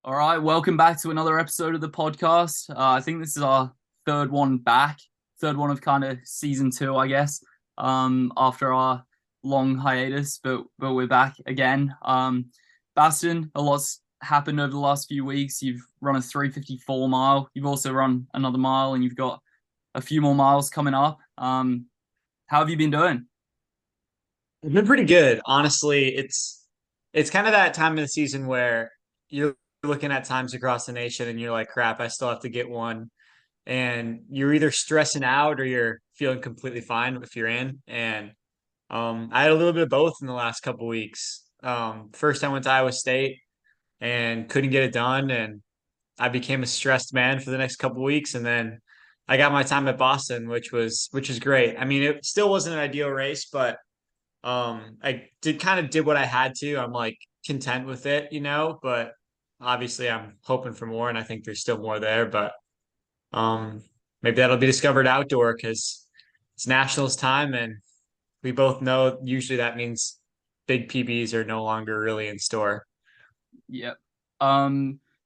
All right, welcome back to another episode of the podcast. I think this is our third one back, third one of kind of season two, I guess. After our long hiatus, but we're back again. Basten, a lot's happened over the last few weeks. You've run a 354 mile. You've also run another mile, and you've got a few more miles coming up. How have you been doing? It's been pretty good, honestly. It's kind of that time of the season where you're looking at times across the nation and you're like, crap, I still have to get one. And you're either stressing out or you're feeling completely fine if you're in. And I had a little bit of both in the last couple weeks. First I went to Iowa State and couldn't get it done, and I became a stressed man for the next couple weeks, and then I got my time at Boston, which was great. I mean, it still wasn't an ideal race, but I did what I had to. I'm like content with it, but obviously I'm hoping for more, and I think there's still more there. But um, maybe that'll be discovered outdoor because it's nationals time, and we both know usually that means big PBs are no longer really in store. Yep.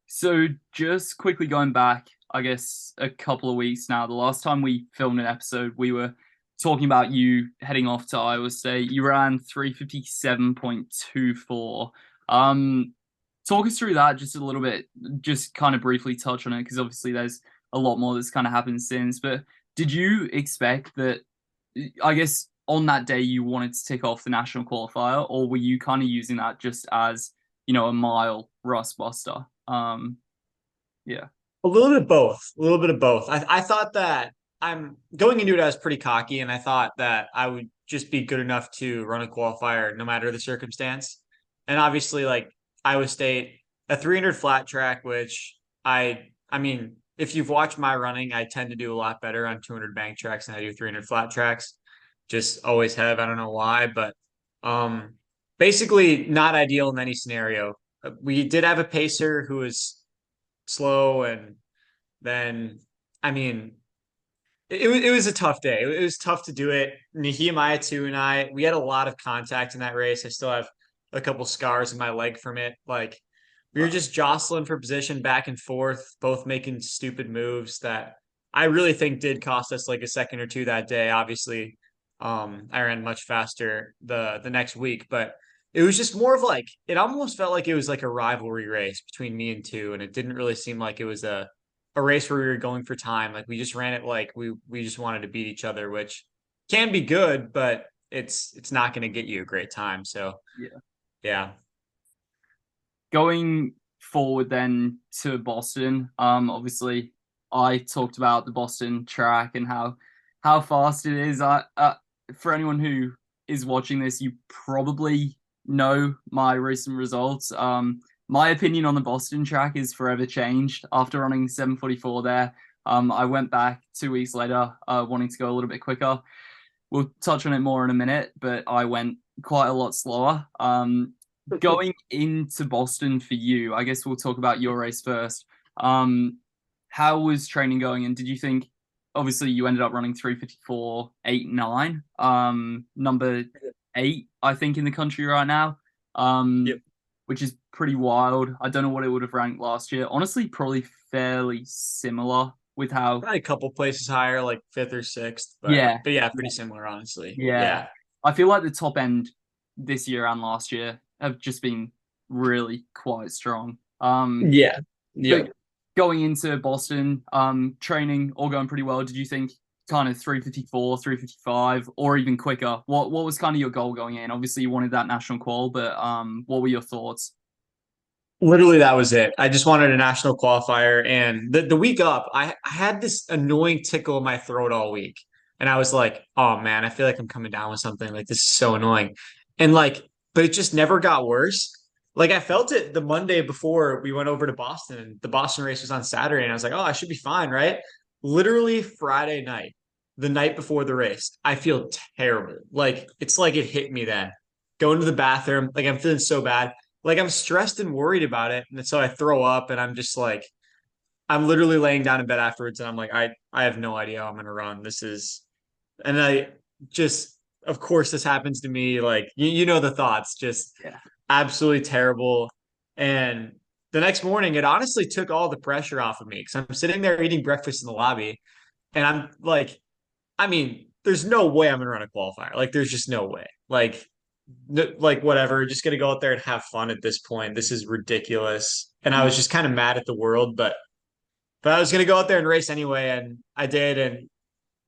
So just quickly going back, I guess a couple of weeks now. The last time we filmed an episode, we were talking about you heading off to Iowa State. You ran 357.24. Talk us through that just a little bit, just kind of briefly touch on it, because obviously there's a lot more that's kind of happened since. But did you expect that, I guess, on that day you wanted to tick off the national qualifier, or were you kind of using that just as a mile rust buster? Yeah. A little bit of both. A little bit of both. I thought that I'm going into it, I was pretty cocky, and I thought that I would just be good enough to run a qualifier no matter the circumstance. And obviously, like Iowa State, a 300 flat track, which I mean, if you've watched my running, I tend to do a lot better on 200 bank tracks than I do 300 flat tracks. Just always have. I don't know why, but um, basically not ideal in any scenario. We did have a pacer who was slow, and then I mean it was a tough day. It was tough to do it. Nehemiah too and we had a lot of contact in that race. I still have a couple scars in my leg from it. Like we were Uh, just jostling for position back and forth, both making stupid moves that I really think did cost us like a second or two that day. Obviously, I ran much faster the next week, but it was just more of like it almost felt like it was like a rivalry race between me and two, and it didn't really seem like it was a race where we were going for time. Like we just ran it like we just wanted to beat each other, which can be good, but it's not going to get you a great time. So yeah. yeah. Going forward then to Boston, obviously I talked about the Boston track and how fast it is. For anyone who is watching this, you probably know my recent results. My opinion on the Boston track is forever changed after running 7:44 there. I went back 2 weeks later, wanting to go a little bit quicker. We'll touch on it more in a minute, but I went quite a lot slower. Going into Boston for you, I guess we'll talk about your race first. Um, how was training going? And did you think, obviously, you ended up running 354.89, number eight, I think, in the country right now, Yep. which is pretty wild. I don't know what it would have ranked last year. Honestly, probably fairly similar with how, Probably a couple places higher, like fifth or sixth, but yeah, yeah, yeah, pretty similar, honestly. yeah. Yeah. I feel like the top end this year and last year have just been really quite strong. Yeah. But Yep. going into Boston, training all going pretty well. Did you think kind of 354, 355, or even quicker? What was kind of your goal going in? Obviously, you wanted that national qual, but what were your thoughts? Literally, that was it. I just wanted a national qualifier. And the week up, I had this annoying tickle in my throat all week. And I was like, oh man, I feel like I'm coming down with something. Like, this is so annoying. And like, but it just never got worse. Like, I felt it the Monday before we went over to Boston. And the Boston race was on Saturday. And I was like, oh, I should be fine, right? Literally, Friday night, the night before the race, I feel terrible. Like, it's like it hit me then. Going to the bathroom, like, I'm feeling so bad, like I'm stressed and worried about it, and so I throw up, and I'm just like, I'm literally laying down in bed afterwards, and I'm like, I have no idea how I'm gonna run. This is, and I just, of course, this happens to me. Like you know the thoughts, just Yeah. absolutely terrible. And the next morning, it honestly took all the pressure off of me because I'm sitting there eating breakfast in the lobby, and I'm like, I mean, there's no way I'm gonna run a qualifier. Like, there's just no way. Like whatever, just gonna go out there and have fun at this point. This is ridiculous. And I was Mm, just kind of mad at the world, but I was gonna go out there and race anyway, and I did. And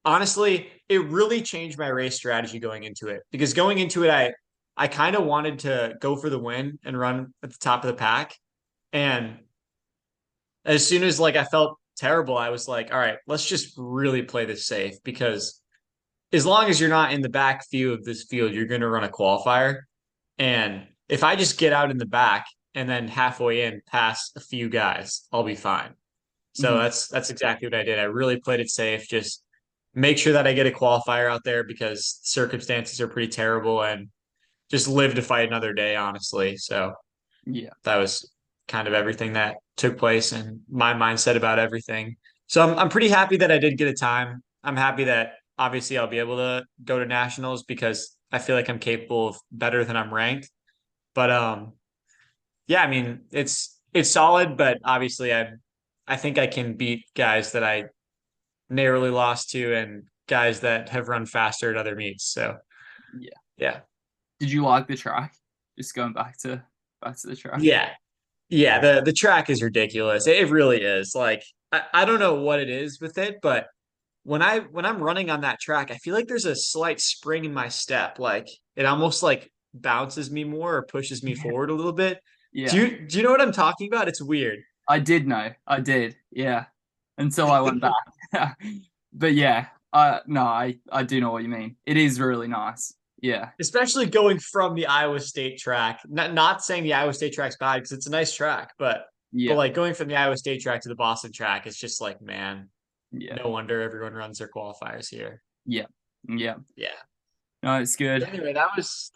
honestly, it really changed my race strategy going into it because going into it, I kind of wanted to go for the win and run at the top of the pack. And as soon as like I felt terrible, I was like, all right, let's just really play this safe because as long as you're not in the back few of this field, you're going to run a qualifier. And if I just get out in the back and then halfway in pass a few guys, I'll be fine. So mhm. that's exactly what I did. I really played it safe. Just make sure that I get a qualifier out there because circumstances are pretty terrible and just live to fight another day, honestly. So Yeah. that was kind of everything that took place and my mindset about everything. So I'm pretty happy that I did get a time. I'm happy that obviously I'll be able to go to nationals because I feel like I'm capable of better than I'm ranked. But yeah, I mean it's solid, but obviously I think I can beat guys that I narrowly lost to and guys that have run faster at other meets. So Yeah. yeah. Did you like the track? Just going back to the track. Yeah. Yeah, the track is ridiculous. It really is. Like I don't know what it is with it, but when I'm running on that track, I feel like there's a slight spring in my step. Like it almost like bounces me more or pushes me Yeah. forward a little bit. Yeah. Do you know what I'm talking about? It's weird. I did know. I did. Yeah. Until I went back. But yeah, no, I do know what you mean. It is really nice. Yeah. Especially going from the Iowa State track. Not saying the Iowa State track's bad because it's a nice track, but Yeah. like going from the Iowa State track to the Boston track, it's just like, man, Yeah. no wonder everyone runs their qualifiers here. Yeah. Yeah. Yeah. No, it's good. But anyway, that was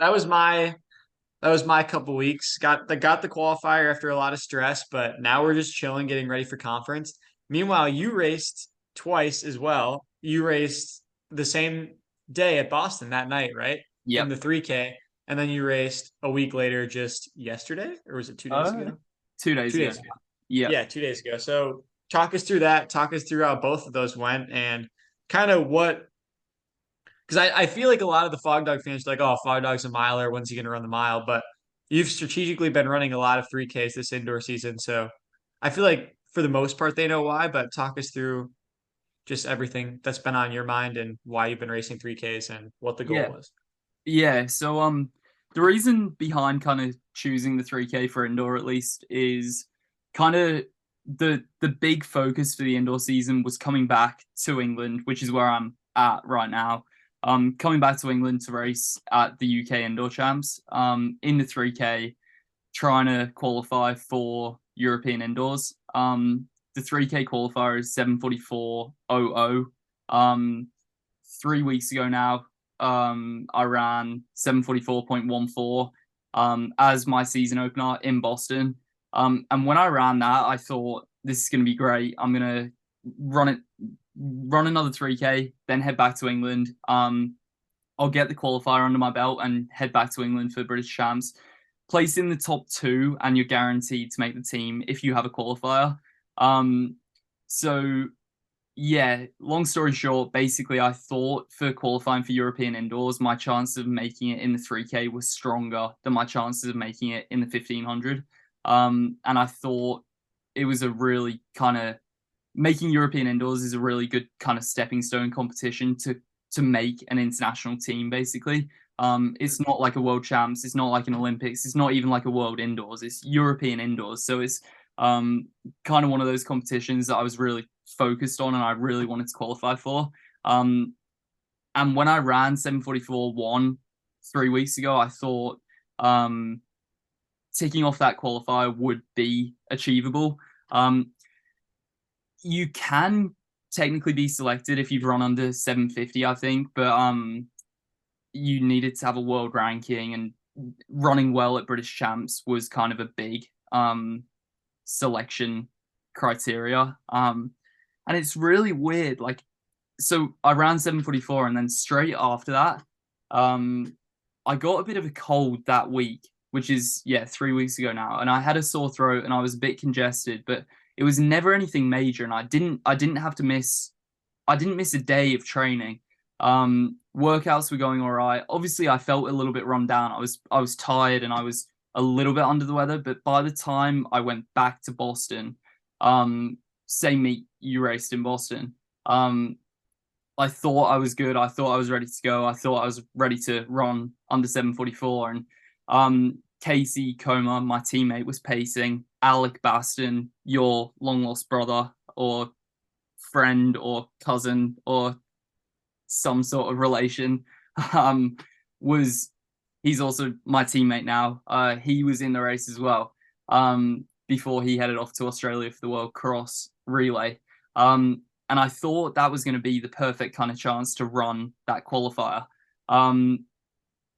my couple weeks. Got the qualifier after a lot of stress, but now we're just chilling, getting ready for conference. Meanwhile, you raced twice as well. You raced the same day at Boston that night, right? In Yep. the 3K. And then you raced a week later, just yesterday, or was it 2 days Uh, ago? 2 days 2 ago days ago. now. Yep. Yeah, 2 days ago. So talk us through that. Talk us through how both of those went and kind of what because I feel like a lot of the Fogdog fans are like, oh, Fogdog's a miler. When's he going to run the mile? But you've strategically been running a lot of 3Ks this indoor season. So I feel like for the most part, they know why. But talk us through just everything that's been on your mind and why you've been racing 3Ks and what the goal Yeah. was. Yeah. So the reason behind kind of choosing the 3K for indoor at least is kind of the big focus for the indoor season was coming back to England, which is where I'm at right now. Coming back to England to race at the UK indoor champs in the 3K, trying to qualify for European indoors. The 3K qualifier is 7:44:00. 3 weeks ago now, I ran 7:44.14 as my season opener in Boston. And when I ran that, I thought this is going to be great. I'm going to run it, run another 3K, then head back to England. I'll get the qualifier under my belt and head back to England for British champs. Place in the top two, and you're guaranteed to make the team if you have a qualifier. So yeah, long story short, basically, I thought for qualifying for European indoors, my chances of making it in the 3K was stronger than my chances of making it in the 1500. And I thought it was a really kind of making European indoors is a really good kind of stepping stone competition to make an international team, basically. It's not like a world champs, it's not like an Olympics, it's not even like a world indoors, it's European indoors. So it's kind of one of those competitions that I was really focused on and I really wanted to qualify for. And when I ran 7:44:1 3 weeks ago, I thought ticking off that qualifier would be achievable. You can technically be selected if you've run under 750, I think, but you needed to have a world ranking and running well at British champs was kind of a big selection criteria. And it's really weird. Like, so I ran 7:44 and then straight after that, I got a bit of a cold that week. which is 3 weeks ago now, and I had a sore throat and I was a bit congested, but it was never anything major, and I didn't have to miss I didn't miss a day of training. Workouts were going all right. Obviously, I felt a little bit run down. I was tired and I was a little bit under the weather. But by the time I went back to Boston, same meet you raced in Boston, I thought I was good. I thought I was ready to go. I thought I was ready to run under 7:44. And Casey Comer, my teammate, was pacing. Alec Basten, your long lost brother or friend or cousin or some sort of relation, um, was he's also my teammate now. He was in the race as well, before he headed off to Australia for the World Cross Relay. And I thought that was going to be the perfect kind of chance to run that qualifier.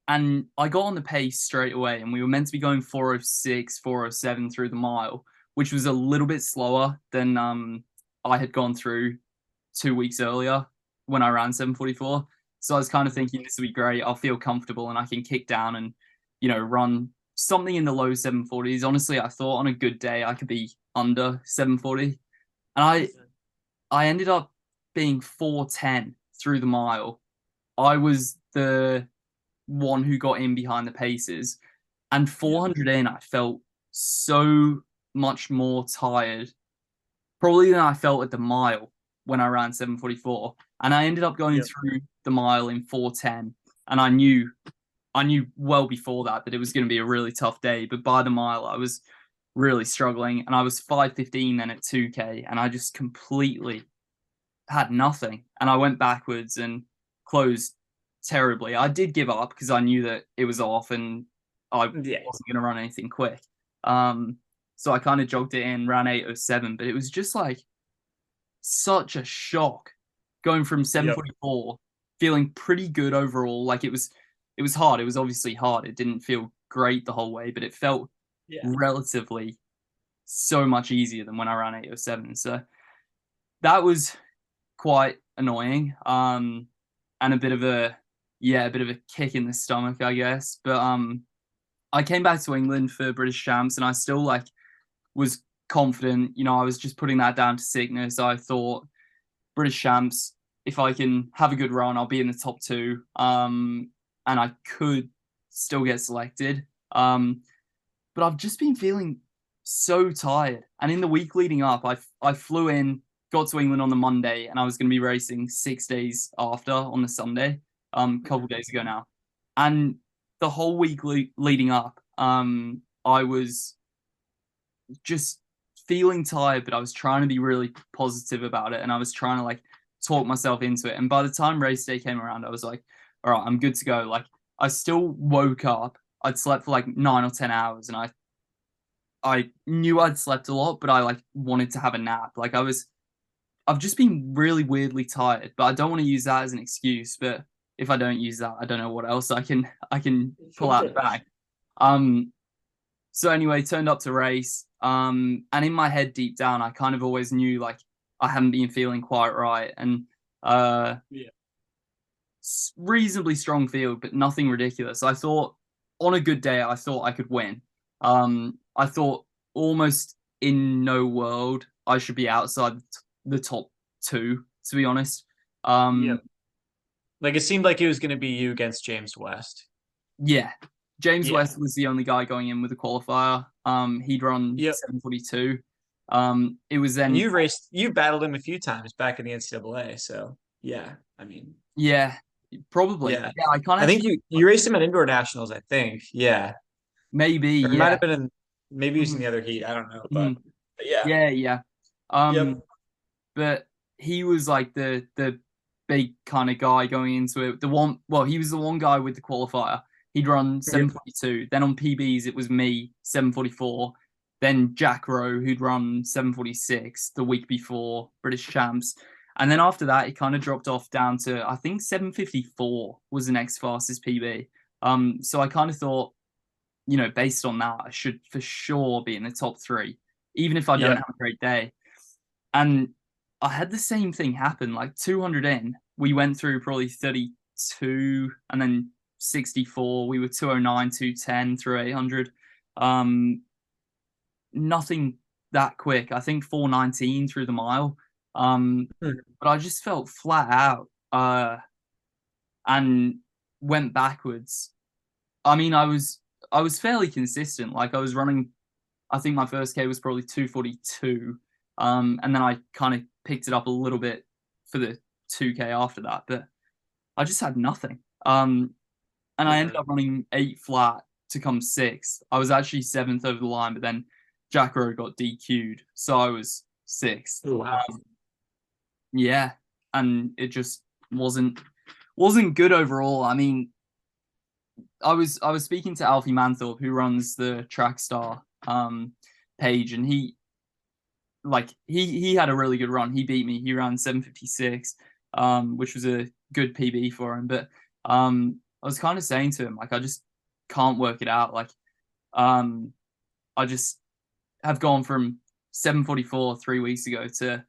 And I got on the pace straight away, and we were meant to be going 4:06, 4:07 through the mile, which was a little bit slower than I had gone through 2 weeks earlier when I ran 7:44. So I was kind of thinking this will be great. I'll feel comfortable and I can kick down and, run something in the low 7:40s. Honestly, I thought on a good day I could be under 7:40. And I ended up being 4:10 through the mile. I was the one who got in behind the paces. And 400 in, I felt so much more tired, probably than I felt at the mile when I ran 7:44. And I ended up going through the mile in 4:10. And I knew well before that it was going to be a really tough day. But by the mile, I was really struggling. And I was 5:15 then at 2K. And I just completely had nothing. And I went backwards and closed terribly. I did give up because I knew that it was off and I wasn't going to run anything quick. So I kind of jogged it in, ran 8:07. But it was just like such a shock going from 7:44, feeling pretty good overall. Like it was hard. It was obviously hard. It didn't feel great the whole way, but it felt relatively so much easier than when I ran 8:07. So that was quite annoying. And a bit of a kick in the stomach, I guess. But I came back to England for British Champs, and I still was confident. I was just putting that down to sickness. I thought British Champs, if I can have a good run, I'll be in the top two. And I could still get selected. But I've just been feeling so tired. And in the week leading up, I flew in, got to England on the Monday, and I was going to be racing 6 days after on the Sunday, a couple of days ago now. And the whole week leading up, I was just feeling tired, but I was trying to be really positive about it. And I was trying to talk myself into it. And by the time race day came around, I was like, all right, I'm good to go. I still woke up. I'd slept for 9 or 10 hours, and I knew I'd slept a lot, but I wanted to have a nap. I've just been really weirdly tired, but I don't want to use that as an excuse. But if I don't use that, I don't know what else I can pull out the bag. So anyway, turned up to race. And in my head, deep down, I kind of always knew I hadn't been feeling quite right. And reasonably strong field, but nothing ridiculous. I thought on a good day, I thought I could win. I thought almost in no world I should be outside the top two, to be honest. It seemed like it was going to be you against James West. Yeah. James West was the only guy going in with a qualifier. He'd run 7:42. It was then you battled him a few times back in the NCAA. So probably. Yeah, I think you raced him at indoor nationals. I think, maybe. Or it might have been maybe using the other heat. I don't know, but yeah. But he was the big kind of guy going into it. He was the one guy with the qualifier. He'd run 7:42. Then on PBs, it was me, 7:44. Then Jack Rowe, who'd run 7:46 the week before British Champs. And then after that, it kind of dropped off down to, I think 7:54 was the next fastest PB. So I kind of thought, based on that, I should for sure be in the top three, even if I don't have a great day. And I had the same thing happen, 200 in. We went through probably 32 and then 64. We were 209, 210 through 800. Um, Nothing that quick. I think 419 through the mile. But I just felt flat out and went backwards. I mean, I was fairly consistent. Like I was running, I think my first K was probably 242. And then I kind of picked it up a little bit for the 2K after that, but I just had nothing. And I ended up running 8 flat to come sixth. I was actually seventh over the line, but then Jack Rowe got DQ'd, so I was sixth. Oh, wow. Yeah, and it just wasn't good overall. I mean, I was speaking to Alfie Manthorpe, who runs the Trackstar page, and he had a really good run. He beat me. He ran 7:56, which was a good PB for him. But I was kind of saying to him, like, I just can't work it out. Like, I just have gone from 7:44 3 weeks ago to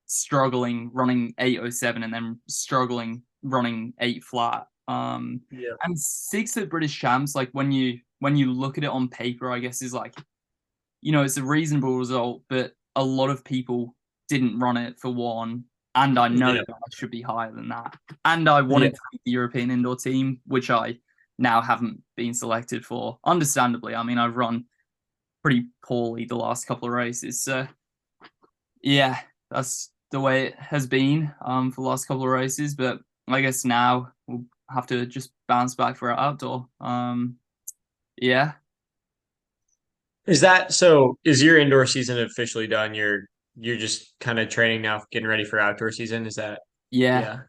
struggling running 8:07 and then struggling running 8 flat. And sixth at British champs, like when you look at it on paper, I guess is like, it's a reasonable result, but a lot of people didn't run it for one, and I know that I should be higher than that. And I wanted to make the European indoor team, which I now haven't been selected for, understandably. I mean, I've run pretty poorly the last couple of races, so yeah, that's the way it has been for the last couple of races. But I guess now we'll have to just bounce back for our outdoor. Yeah. Is that so? Is your indoor season officially done? You're just kind of training now, getting ready for outdoor season. Is that? Yeah. Yeah.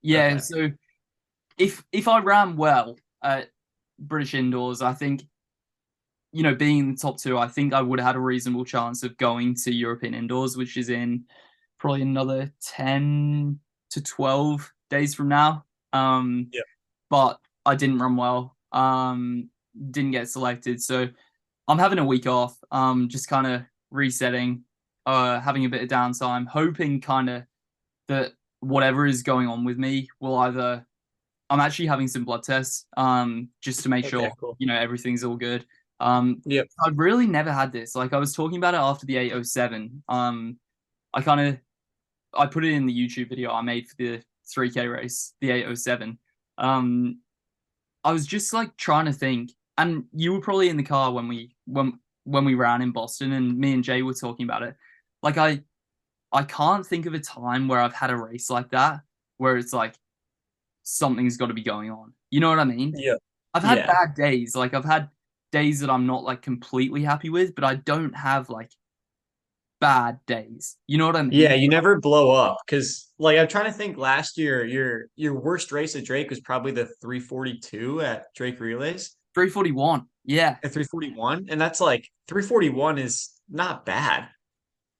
Yeah. Okay. So if I ran well at British indoors, I think, being in the top two, I think I would have had a reasonable chance of going to European indoors, which is in probably another 10 to 12 days from now. Yeah. But I didn't run well. Didn't get selected. So I'm having a week off, just kind of resetting, having a bit of downtime, hoping kind of that whatever is going on with me will either. I'm actually having some blood tests, just to make Okay. sure, Cool. everything's all good. Yep. I've really never had this. Like I was talking about it after the 8:07. I kind of I put it in the YouTube video I made for the 3K race, the 8:07. Um, I was just like trying to think, and you were probably in the car when we ran in Boston, and me and Jay were talking about it. Like I can't think of a time where I've had a race like that where it's like something's got to be going on. You know what I mean? Yeah. I've had Yeah. bad days. Like I've had days that I'm not like completely happy with, but I don't have like bad days. You know what I Yeah. mean? You never blow up because, like, I'm trying to think. Last year, your worst race at Drake was probably the 342 at Drake Relays 341. Yeah. at 341, and that's like 341 is not bad.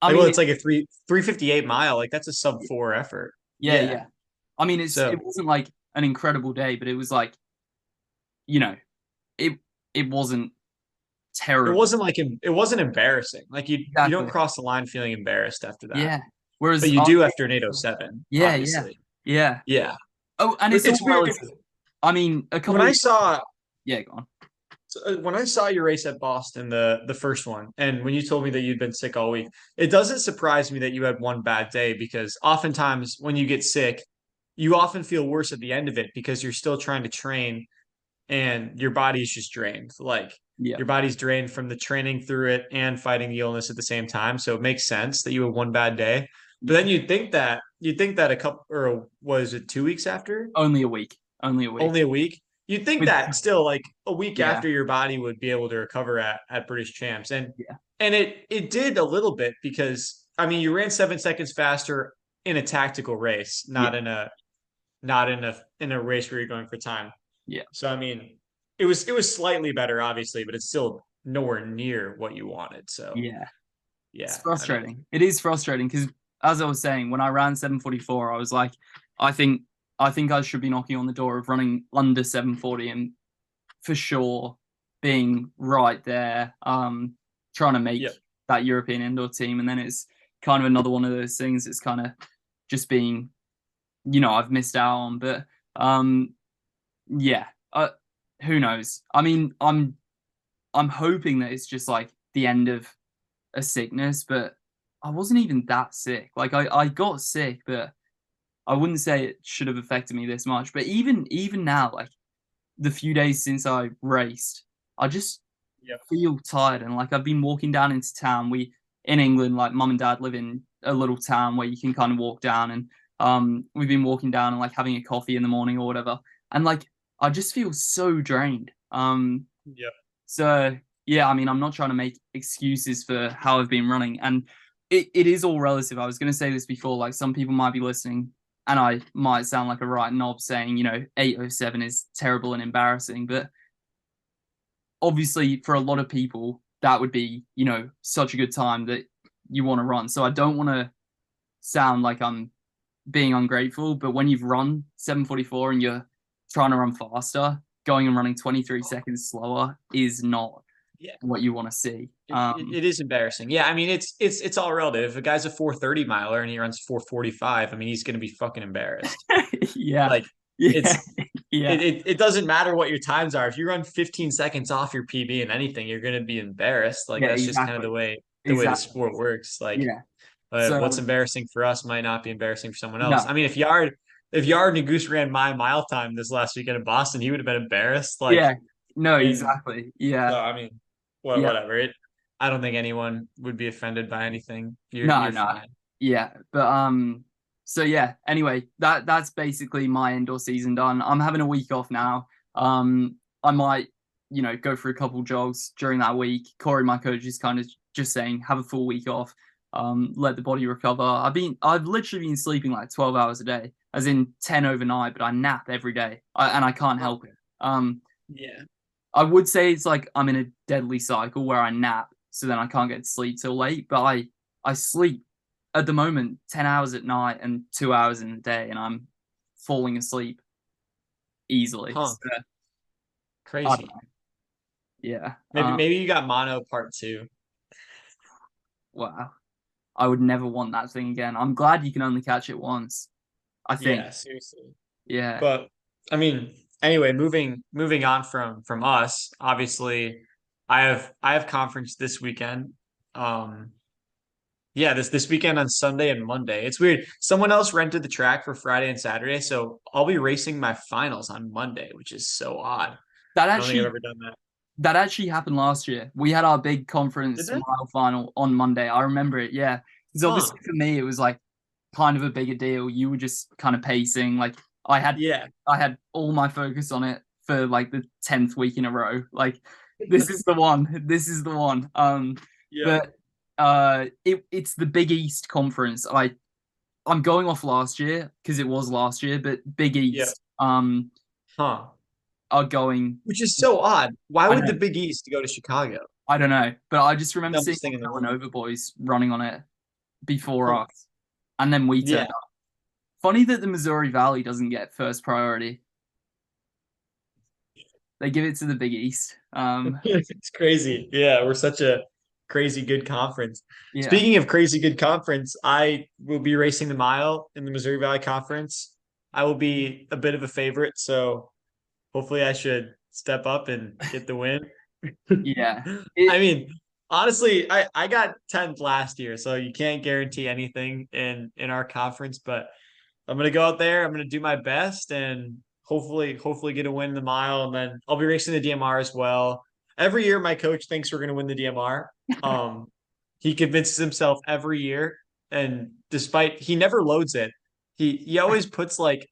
I Like, mean, well, it's like a 358 mile. Like that's a sub 4 effort. yeah, Yeah. yeah. I mean, it So wasn't like an incredible day, but it was like, you know, it it wasn't it terrible. wasn't like it wasn't embarrassing. Like you don't Exactly. cross the line feeling embarrassed after that. Yeah. But Whereas, you do after an 807, yeah, yeah, obviously. yeah. Yeah. Oh, and it's all It's weird relative. because I mean, a when couple I of, saw yeah, go on. when I saw your race at Boston, the first one, and when you told me that you'd been sick all week, it doesn't surprise me that you had one bad day because oftentimes when you get sick, you often feel worse at the end of it because you're still trying to train and your body's just drained. Like Yeah. your body's drained from the training through it and fighting the illness at the same time. So it makes sense that you have one bad day. But Yeah. then you'd think that a couple or was it 2 weeks after? Only a week. Only a week. Only a week? You'd think With, that still like a week yeah, after your body would be able to recover at British champs. And yeah, and it did a little bit because I mean you ran 7 seconds faster in a tactical race, yeah, not in a race where you're going for time. yeah, So I mean, it was slightly better, obviously, but it's still nowhere near what you wanted. So yeah. It's yeah, I mean, frustrating. It is frustrating because, as I was saying, when I ran 7:44, I was like, I think I think I should be knocking on the door of running under 7:40 and for sure being right there, trying to make yeah, that European indoor team. And then it's kind of another one of those things. It's kind of just being, I've missed out on. But yeah, who knows? I mean, I'm hoping that it's just like the end of a sickness, but I wasn't even that sick. Like I got sick, but I wouldn't say it should have affected me this much. But even now, like the few days since I raced, I just Yeah. feel tired. And like I've been walking down into town. We in England, like mum and dad live in a little town where you can kind of walk down, and we've been walking down and like having a coffee in the morning or whatever. And like I just feel so drained. Yeah. So yeah, I mean, I'm not trying to make excuses for how I've been running, and it is all relative. I was going to say this before, like some people might be listening, and I might sound like a right knob saying, 8:07 is terrible and embarrassing, but obviously for a lot of people that would be, such a good time that you want to run. So I don't want to sound like I'm being ungrateful, but when you've run 7:44 and you're trying to run faster, going and running 23 seconds slower is not Yeah. what you want to see. It is embarrassing. Yeah, I mean it's all relative. If a guy's a 4:30 miler and he runs 4:45, I mean he's gonna be fucking embarrassed. Yeah, Like yeah, it's yeah, it doesn't matter what your times are. If you run 15 seconds off your PB in anything, you're gonna be embarrassed. Like yeah, that's just kind of exactly, the way the exactly. sport works. Like Yeah. So what's embarrassing for us might not be embarrassing for someone else. no, I mean, if Yard and Goose ran my mile time this last weekend in Boston, he would have been embarrassed. Like yeah, no, and exactly, so yeah, I mean, yeah, whatever. I don't think anyone would be offended by anything. no, You're no, fine. yeah, but so yeah. Anyway, that's basically my indoor season done. I'm having a week off now. I might, go for a couple jogs during that week. Corey, my coach, is kind of just saying have a full week off. Let the body recover. I've literally been sleeping like 12 hours a day, as in 10 overnight, but I nap every day, and I can't help it. Yeah. I would say it's like I'm in a deadly cycle where I nap, so then I can't get to sleep till late. But I sleep at the moment 10 hours at night and 2 hours in the day, and I'm falling asleep easily. Huh. So I don't Crazy. know. Yeah. Maybe you got mono part two. Wow. I would never want that thing again. I'm glad you can only catch it once. I think. Yeah, seriously. Yeah. But I mean, anyway, moving on from us, obviously I have conference this weekend. Um yeah, this weekend on Sunday and Monday. It's weird. Someone else rented the track for Friday and Saturday, so I'll be racing my finals on Monday, which is so odd. That I don't think I've actually ever done that. that actually happened last year. We had our big Did conference that? mile final on Monday. I remember it. Yeah. Because Huh. obviously for me it was like kind of a bigger deal. You were just kind of pacing. Like I had Yeah. I had all my focus on it for like the 10th week in a row. Like this is the one. This is the one. Yeah. But it's the Big East conference. I'm going off last year because it was last year, but Big Yeah. East Huh. are going. Which is so odd. Why I would the know, Big East go to Chicago? I don't know, but I just remember seeing Dumbest all thing in the the world. Villanova boys running on it before Huh. us, and then we Yeah. turned up. Funny that the Missouri Valley doesn't get first priority. They give it to the Big East. It's crazy. Yeah, we're such a crazy good conference. Yeah, Speaking of crazy good conference, I will be racing the mile in the Missouri Valley Conference. I will be a bit of a favorite, so hopefully I should step up and get the win. yeah. I It mean, honestly, I got 10th last year, so you can't guarantee anything in our conference, but I'm gonna go out there, I'm gonna do my best and hopefully get a win in the mile, and then I'll be racing the DMR as well. Every year my coach thinks we're gonna win the DMR. Um he convinces himself every year, and despite he never loads it, he always puts like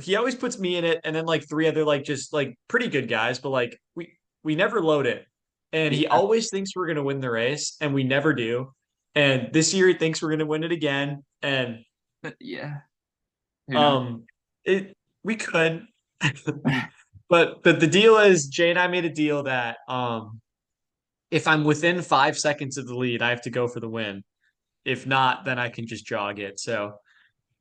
he always puts me in it and then like three other like just like pretty good guys, but like we never load it. And he yeah, always thinks we're gonna win the race, and we never do. And this year he thinks we're gonna win it again. And but yeah. Who knows? um it we could. But the deal is Jay and I made a deal that if I'm within 5 seconds of the lead, I have to go for the win. If not, then I can just jog it.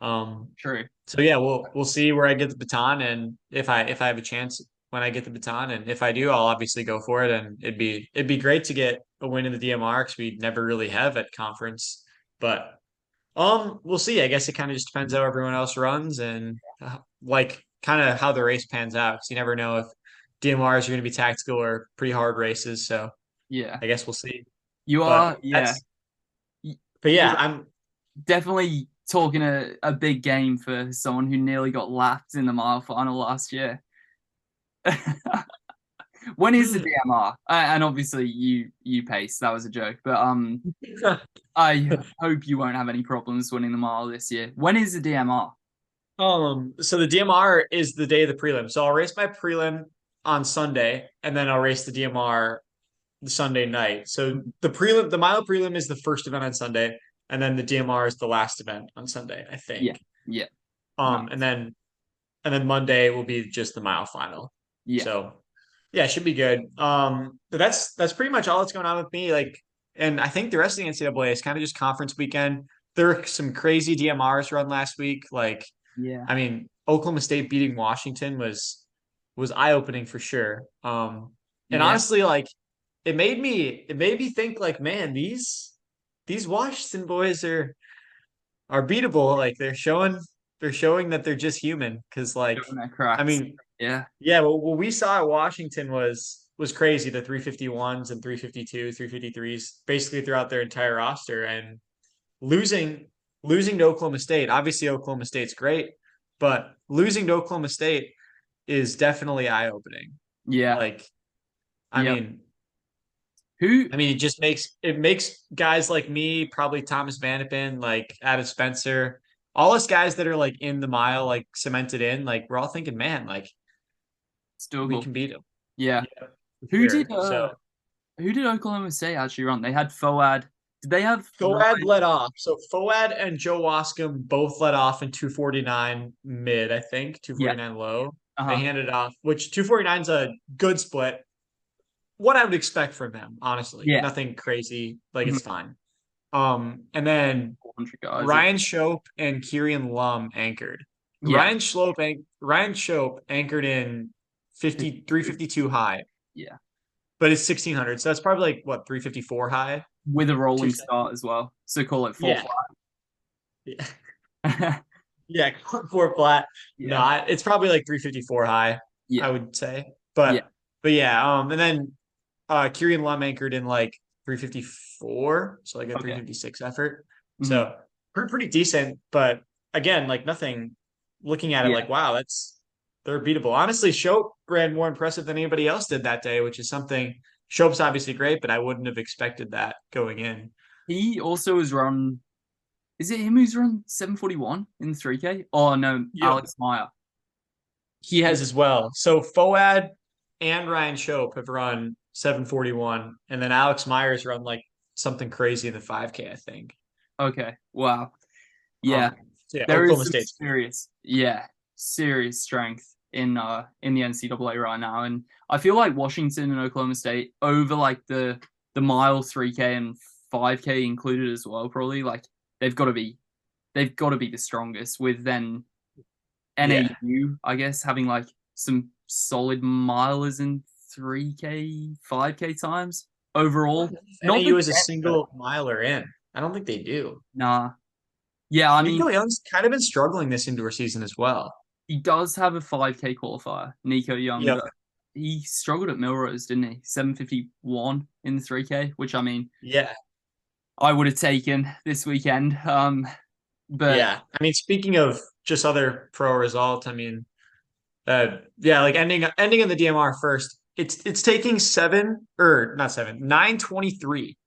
Um True. So yeah, we'll see where I get the baton, and if I have a chance when I get the baton, and if I do, I'll obviously go for it. And it'd be great to get a win in the DMR because we never really have at conference. But we'll see. I guess it kind of just depends how everyone else runs and like kind of how the race pans out. Because you never know DMRs are going to be tactical or pretty hard races. So Yeah. I guess we'll see. You are, But yeah. but yeah, You're definitely talking a big game for someone who nearly got lapped in the mile final last year. When is the DMR? And obviously you pace. That was a joke, but I hope you won't have any problems winning the mile this year. When is the DMR? So the DMR is the day of the prelim. So I'll race my prelim on Sunday, and then I'll race the DMR the Sunday night. So the mile prelim is the first event on Sunday, and then the DMR is the last event on Sunday, I Yeah, think. yeah, Um, and nice. then and then Monday will be just the mile final. Yeah, So yeah, it should be good. But that's pretty much all that's going on with me. Like, and I think the rest of the NCAA is kind of just conference weekend. There were some crazy DMRs run last week. Like, yeah, I mean, Oklahoma State beating Washington was eye-opening for sure. And yeah. honestly, like it made me think like, man, these Washington boys are beatable. Like they're showing that they're just human. Because like, Showing their I cracks. mean, Yeah, yeah, well, what we saw at Washington was crazy. The 351s and 352, 353s, basically throughout their entire roster, and losing losing to Oklahoma State. Obviously, Oklahoma State's great, but losing to Oklahoma State is definitely eye opening. yeah, Like, I yep. mean, Who? it makes guys like me, probably Thomas Vandepen, like Adam Spencer, all us guys that are like in the mile, like cemented in, like we're all thinking, man, like Still we cool. can beat them. Yeah. Yeah, for Who did sure. So who did Oklahoma State actually run? They had Foad. Did they have Foad Ryan? led off. So Foad and Joe Wascom both led off in 249 mid, I think, Yeah. 249 low. They Uh-huh. handed off, which 249 is a good split. What I would expect from them, honestly. Yeah. Nothing crazy. Like Mhm. it's fine. And then 400 guys. Ryan Shope and Kieran Lum anchored. Yeah. Ryan Shope anchored in 5352 high, Yeah. but it's 1600. So that's probably like what, 354 high? With a Two rolling seconds. start as well. So call it four Yeah. Yeah. flat. Yeah, four flat. No, Yeah. it's probably like 354 high, I Yeah. would say. Yeah. But yeah, and then Kieran Lum anchored in like 354, so like a Okay. 356 effort. Hmm. So pretty decent, but again, like nothing looking at it Yeah. like, wow, they're beatable. Honestly, Shope ran more impressive than anybody else did that day, which is something. Shope's obviously great, but I wouldn't have expected that going in. He also has run. Is it him who's run 741 in the 3K? Oh no, Yep. Alex Meyer. He has as well. So Foad and Ryan Shope have run 741, and then Alex Myers run like something crazy in the 5K, I think. Okay. Wow. Yeah. Um, so yeah, There is Oklahoma some State's serious strength in the NCAA right now. And I feel like Washington and Oklahoma State over like the mile 3K and 5K included as well, probably like they've got to be they've got to be the strongest with then yeah. NAU, I guess, having like some solid milers in 3K, 5K times overall. Not the NAU is a but single miler in. I don't think they do. nah. Yeah, I mean, Nico Young's kind of been struggling this indoor season as well. he does have a 5K qualifier, Nico Young, Yep. but he struggled at Milrose, didn't he? 751 in the 3K, which I mean, Yeah. I would have taken this weekend. But Yeah. I mean, speaking of just other pro results, I mean, yeah, like ending in the DMR first. It's taking seven or not seven, 923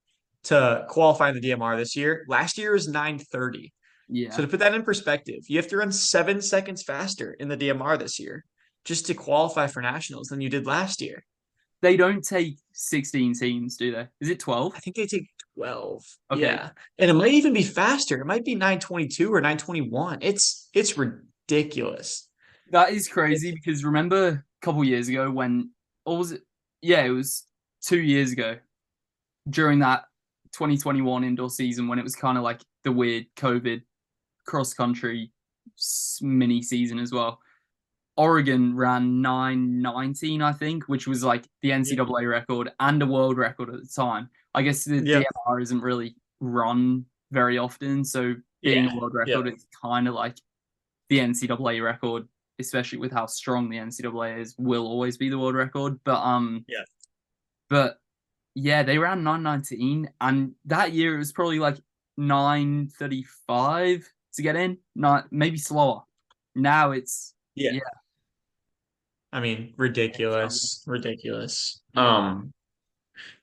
to qualify in the DMR this year. Last year was 930. So yeah, to put that in perspective, you have to run 7 seconds faster in the DMR this year just to qualify for nationals than you did last year. they don't take 16 teams, do they? Is it 12? I think they take 12. Okay, Yeah. And it might even be faster. It might be 922 or 921. It's ridiculous. that is crazy It's, because remember a couple years ago when, or was it? Yeah, it was 2 years ago during that 2021 indoor season when it was kind of like the weird COVID cross country mini season as well. Oregon ran 919, I think, which was like the yeah. NCAA record and a world record at the time. I guess the Yeah. DMR isn't really run very often, so being Yeah. a world Yeah. record, it's kind of like the NCAA record especially with how strong the NCAA is, will always be the world record. Yeah. But yeah, they ran 9:19, and that year it was probably like 9:35 to get in, not maybe slower. Now it's Yeah. yeah, I mean, struggle. ridiculous, ridiculous. Yeah,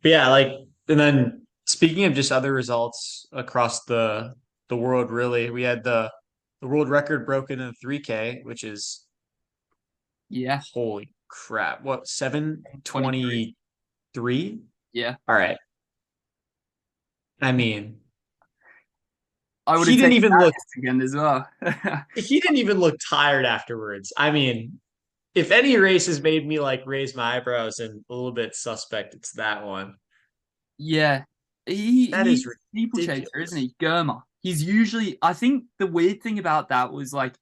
But yeah, like, and then speaking of just other results across the world, really, we had the world record broken in the 3K, which is yeah, holy crap. What, 23. 7:23? Yeah, All right. I mean, I would he have didn't taken even that look again as well. he didn't even look tired afterwards. I mean, if any race has made me like raise my eyebrows and a little bit suspect, it's that one. Yeah, That he's is a steeplechaser, isn't ridiculous. he? Germer. He's usually. I think the weird thing about that was like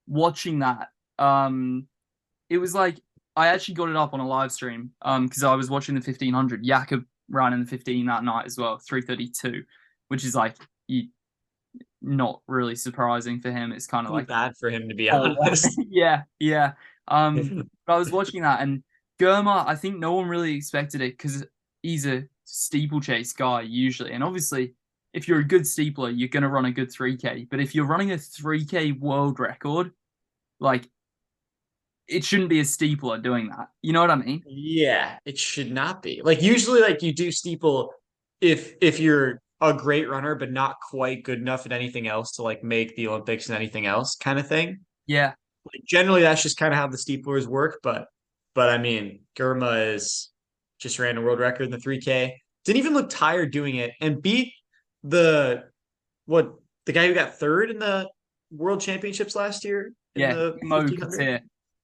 watching that. It was like I actually got it up on a live stream. Because I was watching the 1500. Jakob ran in the 15 that night as well, 3:32, which is like you, not really surprising for him. It's kind of Too like bad for him, to be oh honest. yeah, yeah. But I was watching that, and Germa, I think no one really expected it because he's a steeplechase guy usually, and obviously, if you're a good steepler, you're gonna run a good 3K. But if you're running a 3K world record, like it shouldn't be a steepler doing that. You know what I mean? Yeah, it should not be. Like usually like you do steeple if you're a great runner but not quite good enough at anything else to like make the Olympics and anything else kind of thing. Yeah, Like generally that's just kind of how the steeplers work, but I mean, Gurma is just ran a world record in the 3K. Didn't even look tired doing it and beat the what the guy who got third in the world championships last year in yeah. the Mo 1500. Katir,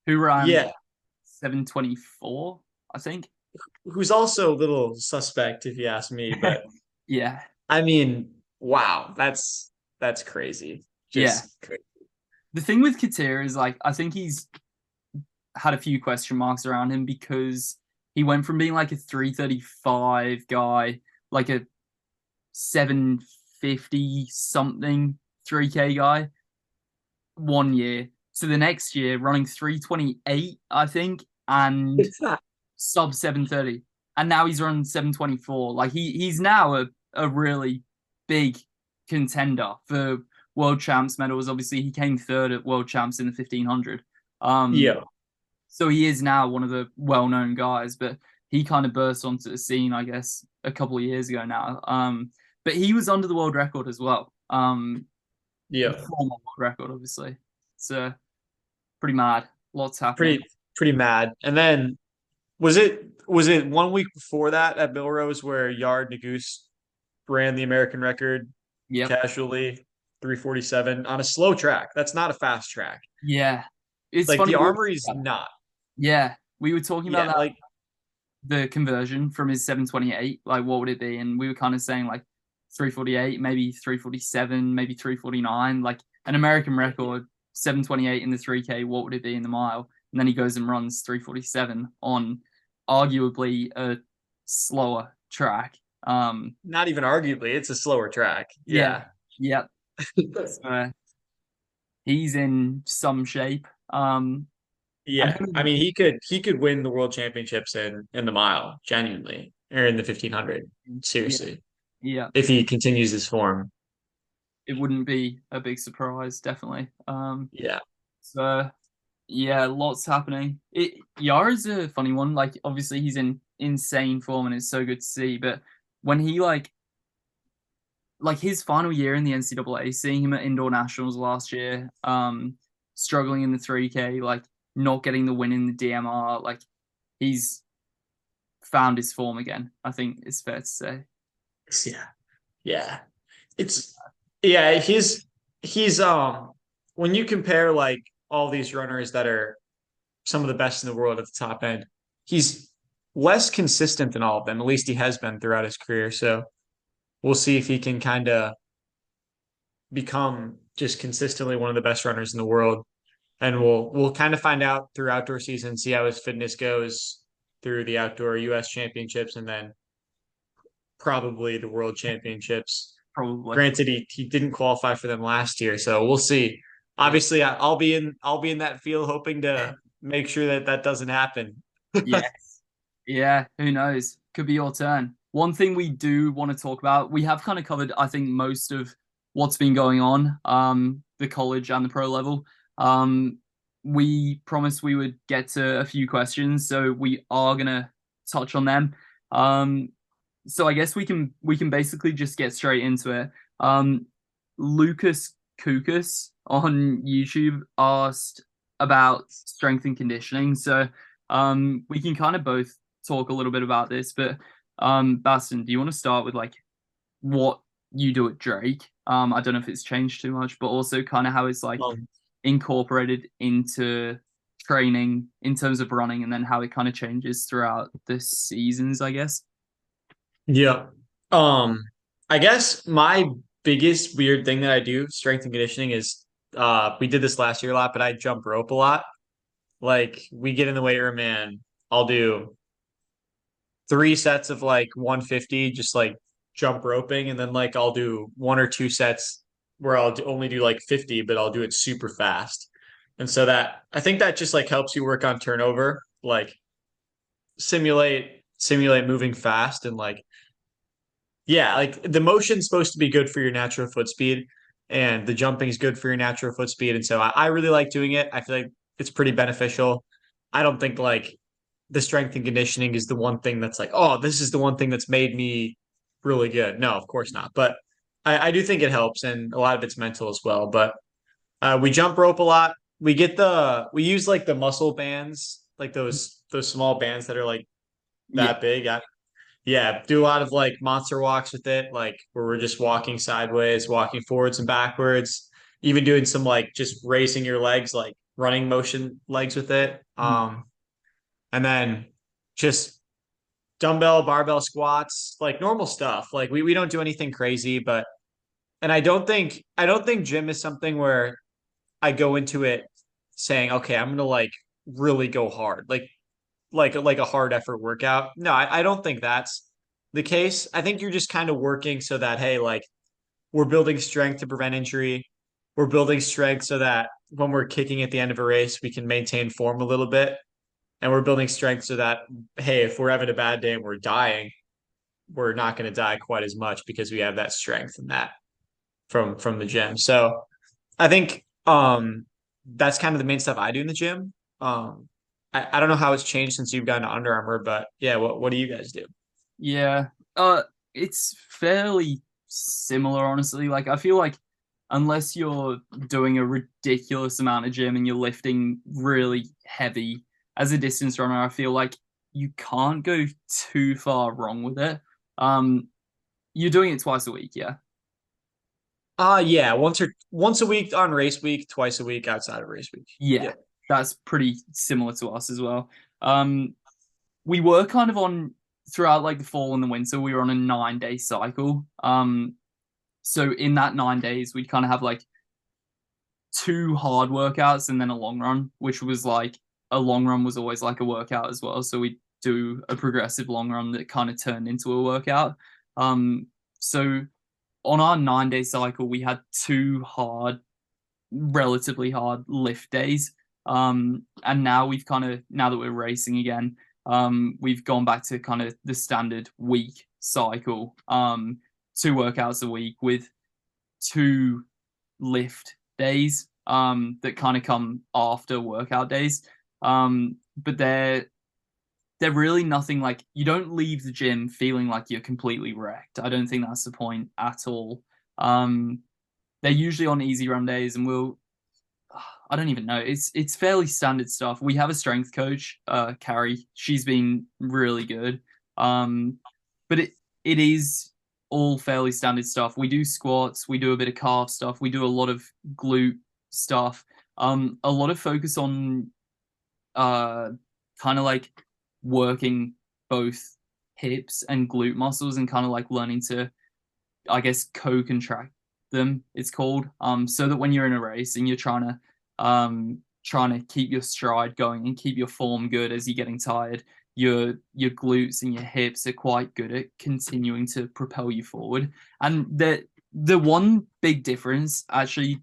who ran Yeah, 7:24, I think. who's also a little suspect if you ask me, but Yeah, I mean, wow, that's crazy. yeah. Just crazy. The thing with Katir is like I think he's had a few question marks around him because he went from being like a 3:35 guy, like a 7:50 something 3K guy 1 year. So the next year running 3:28, I think, and It's not. sub 7:30. And now he's running 7:24. Like he's now a really big contender for world champs medals. Obviously, he came third at world champs in the 1500. Um, Yeah. so he is now one of the well-known guys, but he kind of burst onto the scene, I guess, a couple of years ago now. But he was under the world record as well. The Yeah. former world record, obviously. So pretty mad. Lots happening. Pretty mad. And then was it 1 week before that at Millrose where Yard Nagus ran the American record Yep. casually 3:47 on a slow track. That's not a fast track. Yeah. It's Like funny. the Armory's not. Yeah, we were talking about Yeah, that like the conversion from his 7:28. Like, what would it be? And we were kind of saying like 3:48, maybe 3:47, maybe 3:49. Like an American record, 7:28 in the 3K. What would it be in the mile? And then he goes and runs 3:47 on arguably a slower track. not even arguably, it's a slower track. Yeah, Yeah. yep. So he's in some shape. And Yeah. I mean, he could win the world championships in the mile, genuinely, or in the 1500. yeah, Seriously. yeah, If he continues his form. it wouldn't be a big surprise, definitely. Yeah. So yeah, lots happening. Yara's a funny one. Like obviously he's in insane form and it's so good to see. But when he like his final year in the NCAA, seeing him at indoor nationals last year, struggling in the 3K, like not getting the win in the DMR, like he's found his form again. I think it's fair to say. Yeah. Yeah. It's yeah, he's when you compare like all these runners that are some of the best in the world at the top end, he's less consistent than all of them. At least he has been throughout his career. So we'll see if he can kind of become just consistently one of the best runners in the world. And we'll kind of find out through outdoor season, see how his fitness goes through the outdoor US championships and then probably the world championships. Probably. Granted, he didn't qualify for them last year, so we'll see. Yeah. obviously I'll be in that field hoping to make sure that that doesn't happen. Yes. Yeah. Who knows? Could be your turn. One thing we do want to talk about, we have kind of covered, I think, most of what's been going on, the college and the pro level. Um, we promised we would get to a few questions, so we are gonna touch on them. Um, so I guess we can basically just get straight into it. Lucas Kukas on YouTube asked about strength and conditioning. So we can kind of both talk a little bit about this, but Basten, do you want to start with like what you do at Drake? I don't know if it's changed too much, but also kind of how it's like Um, incorporated into training in terms of running and then how it kind of changes throughout the seasons, I guess. yeah. Um, I guess my biggest weird thing that I do, strength and conditioning, is we did this last year a lot, but I jump rope a lot. Like we get in the weight room and I'll do 3 sets of like 150, just like jump roping, and then like I'll do 1 or 2 sets where only do like 50, but I'll do it super fast. And so that I think that just like helps you work on turnover, like simulate moving fast and like yeah, like the motion's supposed to be good for your natural foot speed, and the jumping is good for your natural foot speed. And so I really like doing it. I feel like it's pretty beneficial. I don't think like the strength and conditioning is the one thing that's like, oh, this is the one thing that's made me really good. No, of course not. But I do think it helps, and a lot of it's mental as well. But we jump rope a lot. We use like the muscle bands, like those small bands that are like Yeah. that big. Yeah, do a lot of like monster walks with it, like where we're just walking sideways, walking forwards and backwards, even doing some like just raising your legs, like running motion legs with it. And then just dumbbell, barbell squats, like normal stuff. Like we don't do anything crazy, but and I don't think gym is something where I go into it saying, okay, I'm gonna like really go hard. Like a hard effort workout. No, I don't think that's the case. I think you're just kind of working so that hey, like we're building strength to prevent injury. We're building strength so that when we're kicking at the end of a race, we can maintain form a little bit. And we're building strength so that hey, if we're having a bad day and we're dying, we're not going to die quite as much because we have that strength and that from the gym. So I think that's kind of the main stuff I do in the gym. Um I don't know how it's changed since you've gotten to Under Armour, but yeah, what do you guys do? Yeah. It's fairly similar, honestly. Like I feel like unless you're doing a ridiculous amount of gym and you're lifting really heavy as a distance runner, I feel like you can't go too far wrong with it. Um, you're doing it twice a week, yeah? Yeah, once a week on race week, twice a week outside of race week. Yeah, Yep. that's pretty similar to us as well. Um, we were kind of on throughout like the fall and the winter, we were on a 9 day cycle. So in that 9 days, we'd kind of have like two hard workouts and then a long run, which was like a long run was always like a workout as well. So we do a progressive long run that kind of turned into a workout. So on our 9 day cycle, we had two relatively hard lift days. And now now that we're racing again, we've gone back to kind of the standard week cycle. 2 workouts a week with two lift days that kind of come after workout days. But they're really nothing like you don't leave the gym feeling like you're completely wrecked. I don't think that's the point at all. Um, they're usually on easy run days, and I don't even know. It's fairly standard stuff. We have a strength coach, Carrie. She's been really good. Um, but it is all fairly standard stuff. We do squats, we do a bit of calf stuff, we do a lot of glute stuff. A lot of focus on uh kind of like working both hips and glute muscles and kind of like learning to I guess co-contract them it's called so that when you're in a race and you're trying to keep your stride going and keep your form good as you're getting tired your glutes and your hips are quite good at continuing to propel you forward and the one big difference actually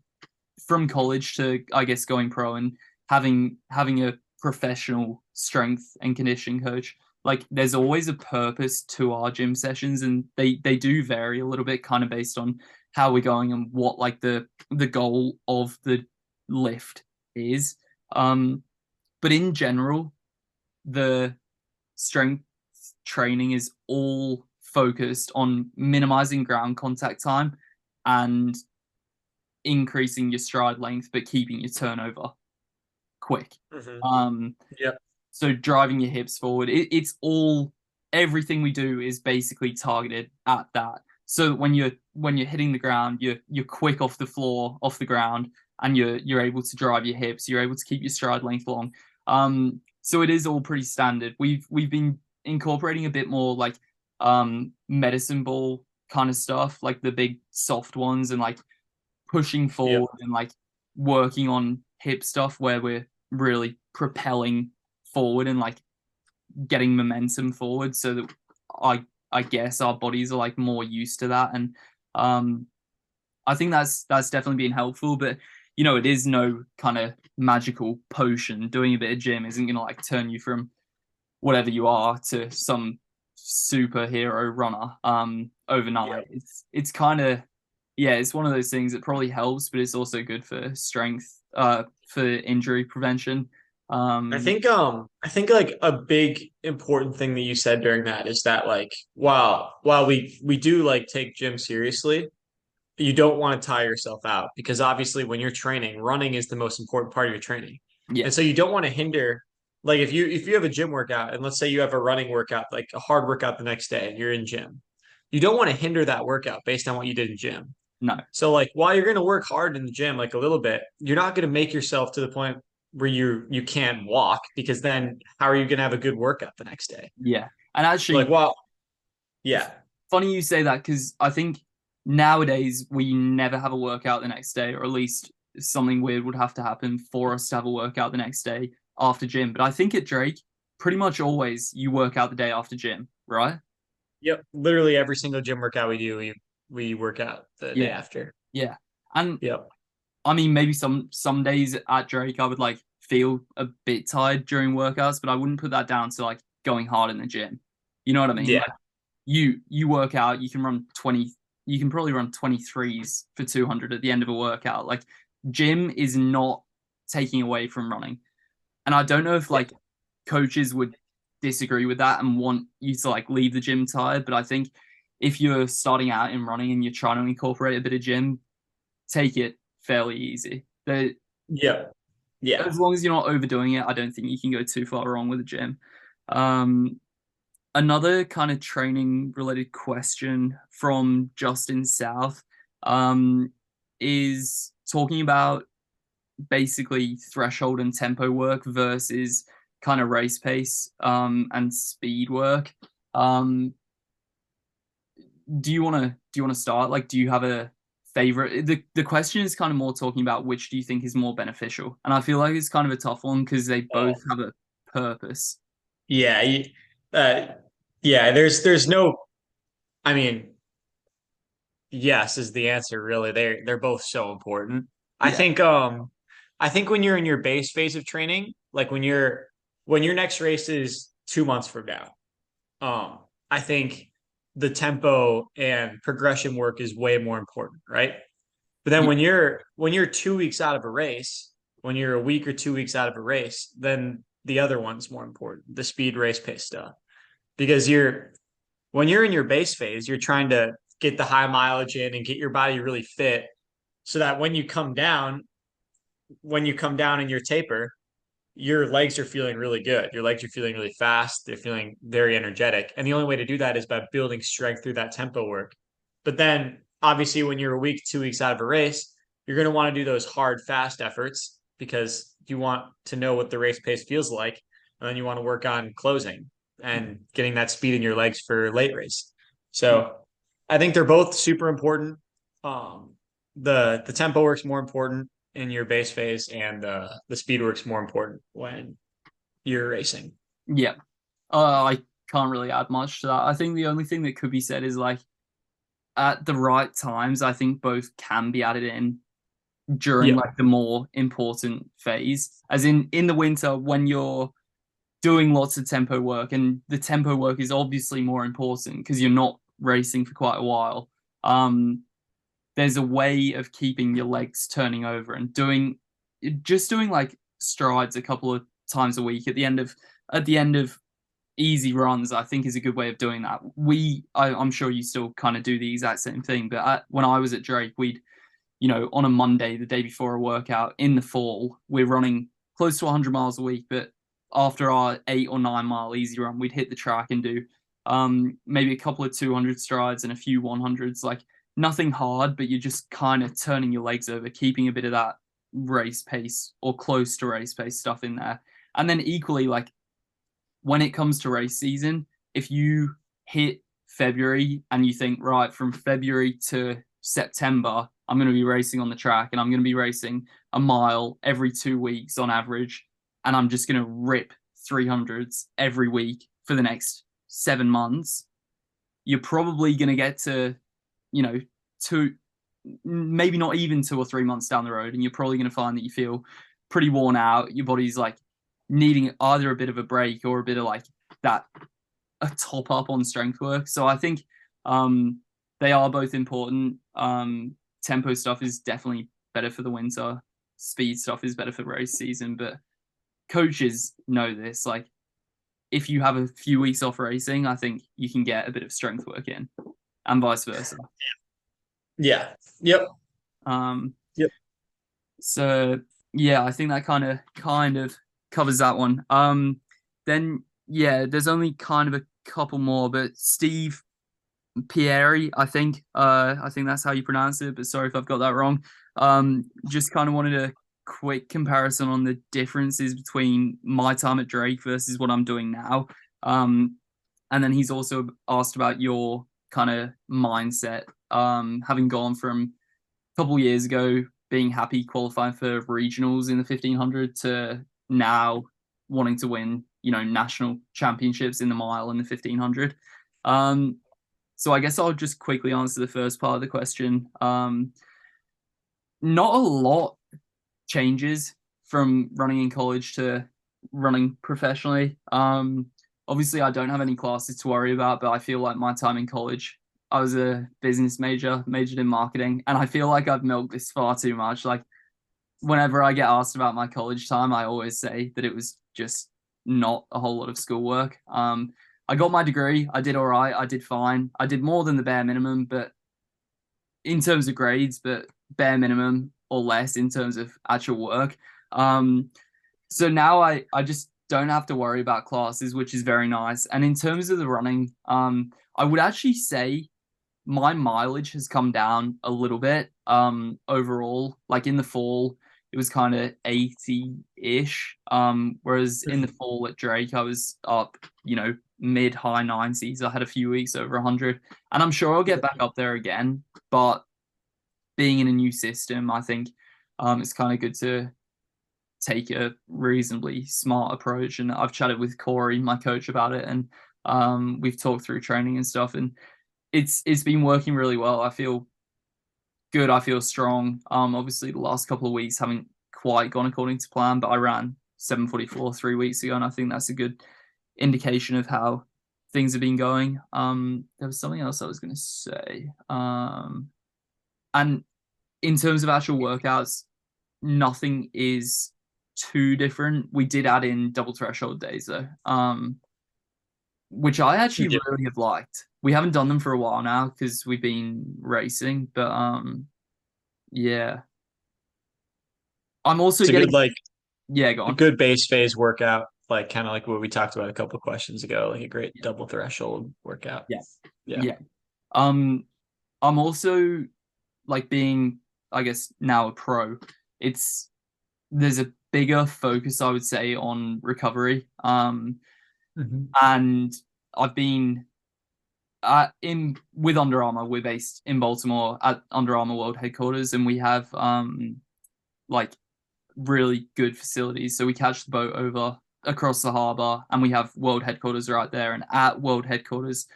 from college to, I guess, going pro and having a professional strength and conditioning coach, like there's always a purpose to our gym sessions, and they do vary a little bit kind of based on how we're going and what like the goal of the lift is. But in general, the strength training is all focused on minimizing ground contact time and increasing your stride length, but keeping your turnover quick. Mm-hmm. Um, Yep. so driving your hips forward, it's all everything we do is basically targeted at that. So when you're hitting the ground, you're quick off the floor, off the ground, and you're able to drive your hips. You're able to keep your stride length long. So it is all pretty standard. We've been incorporating a bit more like medicine ball kind of stuff, like the big soft ones, and like pushing Yep. forward and like working on hip stuff where we're really propelling forward and like getting momentum forward, so that I guess our bodies are like more used to that. And I think that's definitely been helpful. But it is no kind of magical potion. Doing a bit of gym isn't gonna like turn you from whatever you are to some superhero runner overnight. Yep. It's kind of, yeah, it's one of those things that probably helps, but it's also good for strength, for injury prevention. um I think like a big important thing that you said during that is that like while we do like take gym seriously, you don't want to tire yourself out because obviously when you're training, running is the most important part of your training. yeah, And so you don't want to hinder like if you have a gym workout and let's say you have a running workout, like a hard workout the next day and you're in gym, you don't want to hinder that workout based on what you did in gym. no, So like while you're going to work hard in the gym like a little bit, you're not going to make yourself to the point where you can't walk because then how are you going to have a good workout the next day? yeah. And Like actually, wow, yeah. funny you say that, because I think nowadays we never have a workout the next day, or at least something weird would have to happen for us to have a workout the next day after gym. But I think at Drake, pretty much always you work out the day after gym, right? Yep. Literally every single gym workout we do, we work out the day Yeah, after. yeah. And Yep. I mean, maybe some days at Drake I would like feel a bit tired during workouts, but I wouldn't put that down to like going hard in the gym. You know what I mean? Yeah. Like you work out, you can run 20, you can probably run 23s for 200 at the end of a workout. Like gym is not taking away from running. And I don't know if Yeah. like coaches would disagree with that and want you to like leave the gym tired, but I think if you're starting out in running and you're trying to incorporate a bit of gym, take it fairly easy. Yeah. Yeah. As long as you're not overdoing it, I don't think you can go too far wrong with the gym. Um, Another kind of training related question from Justin South, um, is talking about basically threshold and tempo work versus kind of race pace, and speed work. Um, do you want to start? Like, do you have a favorite? The question is kind of more talking about which do you think is more beneficial, and I feel like it's kind of a tough one because they both Oh, have a purpose. yeah. Uh, yeah. There's no. I mean, yes is the answer. Really, they're both so important. I Yeah, think. I think when you're in your base phase of training, like when your next race is 2 months from now, I think the tempo and progression work is way more important, right? But then yeah, when you're 2 weeks out of a race, when you're a week or 2 weeks out of a race, then the other one's more important, the speed race pace stuff. Because you're when you're in your base phase, you're trying to get the high mileage in and get your body really fit so that when you come down in your taper, your legs are feeling really good. Your legs are feeling really fast. They're feeling very energetic. And the only way to do that is by building strength through that tempo work. But then, obviously, when you're a week, 2 weeks out of a race, you're going to want to do those hard, fast efforts because you want to know what the race pace feels like. And then you want to work on closing and getting that speed in your legs for late race. So I think they're both super important. Um, the tempo work's more important in your base phase, and the speed work's more important when you're racing. yeah. I can't really add much to that. I think the only thing that could be said is like at the right times, I think both can be added in. during Yeah. like the more important phase. As in the winter when you're doing lots of tempo work, and the tempo work is obviously more important because you're not racing for quite a while. Um, there's a way of keeping your legs turning over and doing like strides a couple of times a week at the end of easy runs. I think is a good way of doing that. I'm sure you still kind of do the exact same thing, but when I was at Drake, we'd, on a Monday, the day before a workout in the fall, we're running close to 100 miles a week. But after our 8 or 9 mile easy run, we'd hit the track and do maybe a couple of 200 strides and a few 100s, like nothing hard, but you're just kind of turning your legs over, keeping a bit of that race pace or close to race pace stuff in there. And then equally, like when it comes to race season, if you hit February and you think, right, from February to September, I'm going to be racing on the track and I'm going to be racing a mile every 2 weeks on average, and I'm just going to rip 300s every week for the next 7 months, you're probably going to get to, two, maybe not even 2 or 3 months down the road, and you're probably going to find that you feel pretty worn out. Your body's like needing either a bit of a break or a bit of like that a top up on strength work. So I think they are both important. Tempo stuff is definitely better for the winter. Speed stuff is better for race season. But coaches know this. Like if you have a few weeks off racing, I think you can get a bit of strength work in, and vice versa. Yeah. Yep. Um, Yep. so yeah, I think that kind of covers that one. Then yeah, there's only kind of a couple more, but Steve Pieri, I think that's how you pronounce it, but sorry if I've got that wrong. Just kind of wanted a quick comparison on the differences between my time at Drake versus what I'm doing now. And then he's also asked about your kind of mindset, having gone from a couple years ago being happy qualifying for regionals in the 1500 to now wanting to win, national championships in the mile and the 1500. So I guess I'll just quickly answer the first part of the question. Not a lot changes from running in college to running professionally. Obviously, I don't have any classes to worry about, but I feel like my time in college, I was a business major, majored in marketing, and I feel like I've milked this far too much. Like, whenever I get asked about my college time, I always say that it was just not a whole lot of schoolwork. I got my degree. I did all right. I did fine. I did more than the bare minimum, but in terms of grades, but bare minimum or less in terms of actual work. Um, so now I just don't have to worry about classes, which is very nice. And in terms of the running, I would actually say my mileage has come down a little bit overall. Like in the fall, it was kind of 80-ish. Whereas in the fall at Drake, I was up, mid high 90s. I had a few weeks over 100, and I'm sure I'll get back up there again. But being in a new system, I think it's kind of good to take a reasonably smart approach. And I've chatted with Corey, my coach, about it, and we've talked through training and stuff, and it's been working really well. I feel good. I feel strong. Obviously the last couple of weeks haven't quite gone according to plan, but I ran 7:44 3 weeks ago, and I think that's a good indication of how things have been going. There was something else I was going to say. And in terms of actual workouts, nothing is too different. We did add in double threshold days though, which I actually Yeah. really have liked. We haven't done them for a while now because we've been racing, but yeah. I'm also It's a getting good like yeah, go a on. good base phase workout, like kind of like what we talked about a couple of questions ago, like a great double threshold workout. Yeah. Yeah. Yeah. Um, I'm also like being, I guess, now a pro. It's There's a bigger focus, I would say, on recovery. Mhm. And I've been in with Under Armour. We're based in Baltimore at Under Armour World Headquarters, and we have like really good facilities. So we catch the boat over across the harbor, and we have World Headquarters right there. And at World Headquarters,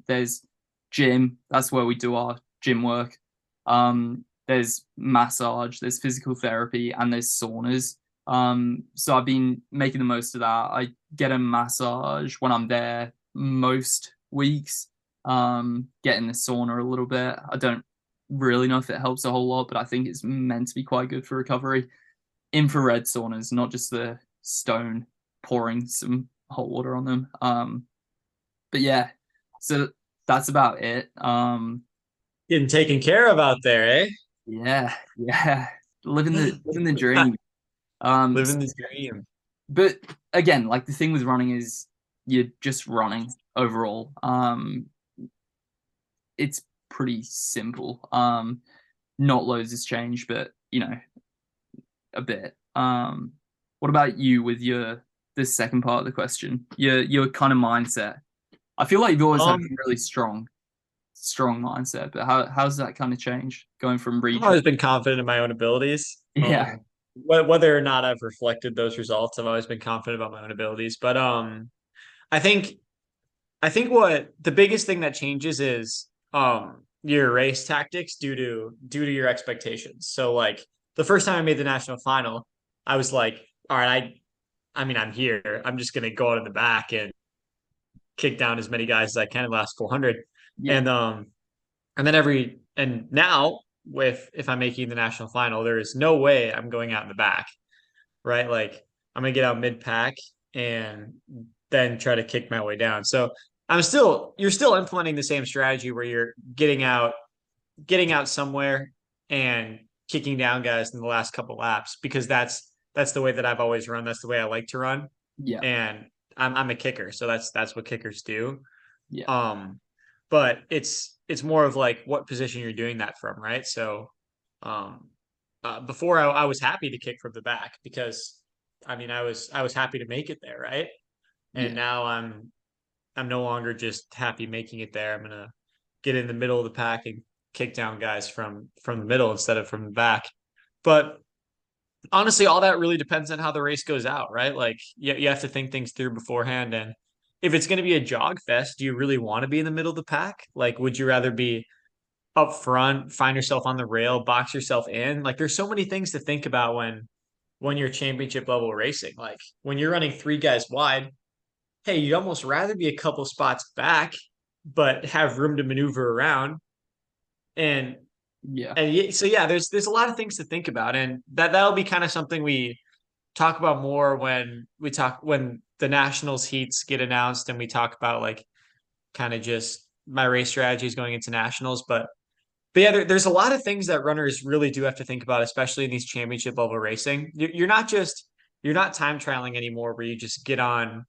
there's gym. That's where we do our gym work. there's massage, there's physical therapy, and there's saunas. So I've been making the most of that. I get a massage when I'm there most weeks. Get in the sauna a little bit. I don't really know if it helps a whole lot, but I think it's meant to be quite good for recovery. Infrared saunas, not just the stone pouring some hot water on them. But yeah, so that's about it. Getting taken care of out there, eh? Yeah, yeah, living the dream. Living the dream. But again, like the thing with running is you're just running overall. It's pretty simple. Not loads has changed, but a bit. What about you with the second part of the question? Your kind of mindset. I feel like you've always had a really strong mindset, but how's that kind of changed going from I've always region? been confident in my own abilities. Yeah, Whether or not I've reflected those results, I've always been confident about my own abilities. But I think I think what the biggest thing that changes is your race tactics due to your expectations. So like the first time I made the national final, I was like, all right, I mean I'm here. I'm just gonna go out in the back and kick down as many guys as I can in the last 400. yeah, And now with if I'm making the national final, there is no way I'm going out in the back, right? Like I'm gonna get out mid pack and then try to kick my way down. So you're still implementing the same strategy where you're getting out somewhere and kicking down guys in the last couple laps because that's the way that I've always run. That's the way I like to run. yeah, And I'm a kicker, so that's what kickers do. yeah, Um, but it's more of like what position you're doing that from, right? So um before I was happy to kick from the back because I mean I was happy to make it there, right? And yeah, now I'm no longer just happy making it there. I'm gonna get in the middle of the pack and kick down guys from the middle instead of from the back. But honestly, all that really depends on how the race goes out, right? Like you have to think things through beforehand. And if it's going to be a jog fest, do you really want to be in the middle of the pack? Like, would you rather be up front, find yourself on the rail, box yourself in? Like, there's so many things to think about when you're championship level racing. Like when you're running three guys wide, hey, you'd almost rather be a couple spots back, but have room to maneuver around. And yeah, so yeah, there's a lot of things to think about, and that'll be kind of something we talk about more when the nationals heats get announced, and we talk about like kind of just my race strategies going into nationals. But yeah, there's a lot of things that runners really do have to think about, especially in these championship level racing. You're not time trialing anymore, where you just get on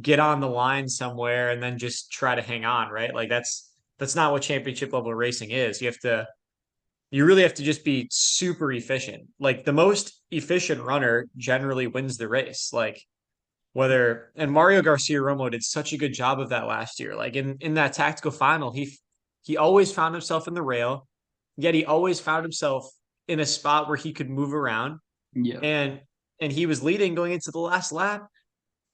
the line somewhere and then just try to hang on, right? Like that's not what championship level racing is. You really have to just be super efficient. Like the most efficient runner generally wins the race. Like whether and Mario Garcia Romo did such a good job of that last year. Like in that tactical final, he always found himself in the rail, yet he always found himself in a spot where he could move around yeah, and he was leading going into the last lap.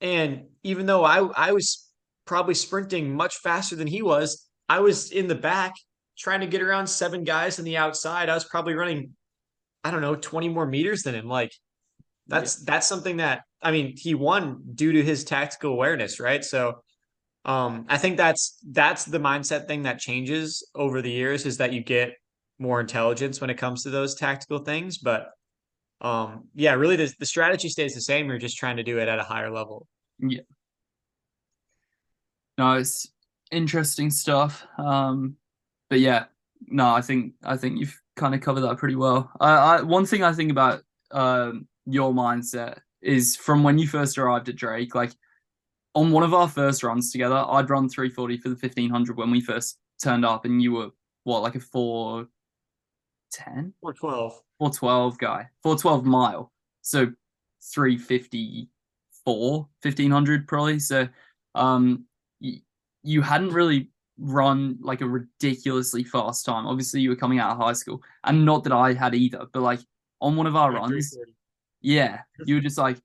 And even though I was probably sprinting much faster than he was, I was in the back trying to get around seven guys on the outside. I was probably running, I don't know, 20 more meters than him. Like yeah, that's something that I mean, he won due to his tactical awareness, right? So I think that's the mindset thing that changes over the years is that you get more intelligence when it comes to those tactical things. But yeah, really the strategy stays the same. You're just trying to do it at a higher level. yeah. No, it's interesting stuff. But yeah, no, I think you've kind of covered that pretty well. One thing I think about your mindset is from when you first arrived at Drake, like on one of our first runs together, I'd run 340 for the 1500 when we first turned up, and you were what, like a 410, Or 12. 412 guy, 412 mile. So 354, 1500 probably. So um you hadn't really run like a ridiculously fast time. Obviously, you were coming out of high school, and not that I had either, but like on one of our Like runs, 340. yeah, you were just like,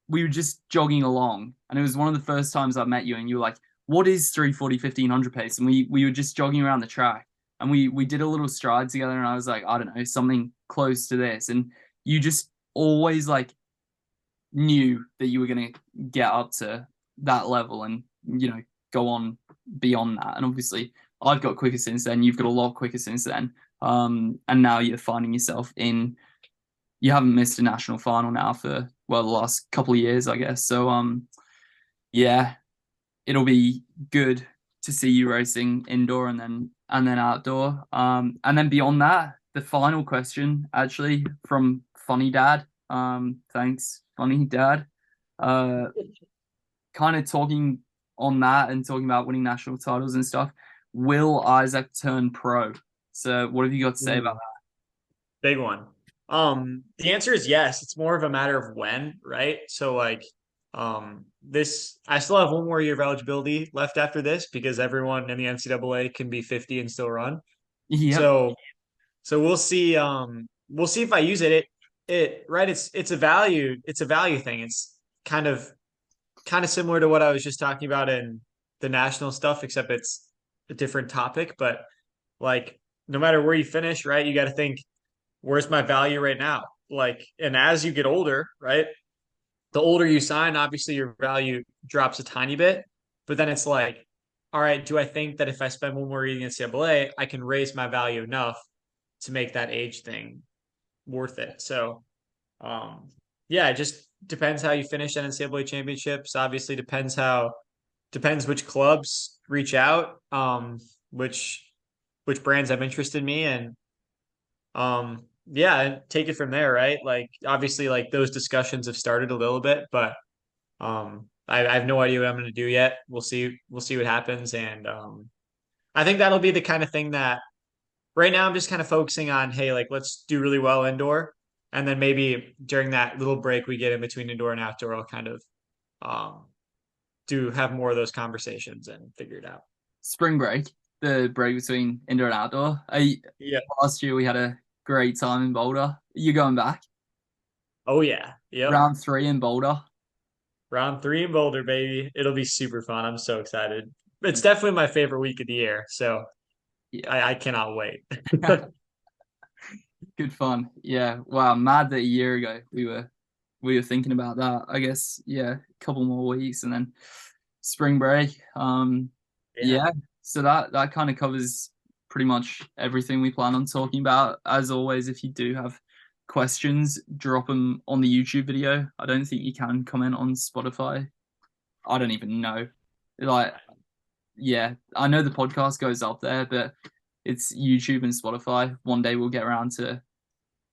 we were just jogging along, and it was one of the first times I met you, and you were like, "What is 340 1500 pace?" And we were just jogging around the track, and we did a little stride together, and I was like, I don't know, something close to this, and you just always like knew that you were gonna get up to that level and go on beyond that. And obviously, I've got quicker since then. You've got a lot quicker since then. And now you're finding yourself in. You haven't missed a national final now for well the last couple of years, I guess. So yeah, it'll be good to see you racing indoor and then outdoor. And then beyond that, the final question actually from Funny Dad. Thanks, Funny Dad. Uh, Kind of talking on that and talking about winning national titles and stuff. Will Isaac turn pro? So, what have you got to say about Ooh, big one. The answer is yes. It's more of a matter of when, right? So like this I still have one more year of eligibility left after this because everyone in the NCAA can be 50 and still run. that? Yep. So we'll see if I use it. It right, it's a value thing. It's kind of similar to what I was just talking about in the national stuff, except it's a different topic. But like, no matter where you finish, right, you got to think, where's my value right now? Like, and as you get older, right, the older you sign, obviously your value drops a tiny bit. But then it's like, all right, do I think that if I spend one more year in NCAA, I can raise my value enough to make that age thing worth it? So, um, yeah, it just depends how you finish at NCAA championships. Obviously, depends which clubs reach out, which brands have interest in me, and yeah, take it from there, right? Like obviously, like those discussions have started a little bit, but I have no idea what I'm going to do yet. We'll see what happens, and I think that'll be the kind of thing that right now I'm just kind of focusing on, hey, like let's do really well indoor. And then maybe during that little break we get in between indoor and outdoor, I'll kind of um, do have more of those conversations and figure it out. Spring break, the break between indoor and outdoor. Yeah. Last year we had a great time in Boulder. You going back? Oh yeah. Yep. Round three in Boulder. Round three in Boulder, baby. It'll be super fun. I'm so excited. It's definitely my favorite week of the year. So Yeah. I cannot wait. Good fun. Yeah. Wow. Mad that a year ago we were thinking about that. I guess yeah, a couple more weeks and then spring break. Yeah. Yeah. So that kind of covers pretty much everything we plan on talking about. As always, if you do have questions, drop them on the YouTube video. I don't think you can comment on Spotify. I don't even know. Like, yeah, I know the podcast goes up there, but it's YouTube and Spotify. One day we'll get around to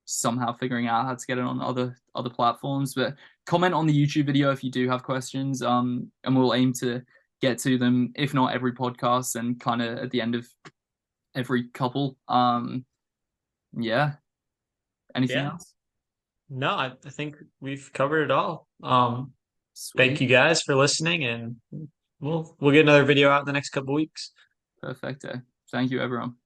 somehow figuring out how to get it on other platforms. But comment on the YouTube video if you do have questions. And we'll aim to get to them, if not every podcast, and kind of at the end of every couple. Yeah. Anything Yeah. else? No, I think we've covered it all. Thank Sweet. you guys for listening, and we'll get another video out in the next couple weeks. Perfecto. Thank you, everyone.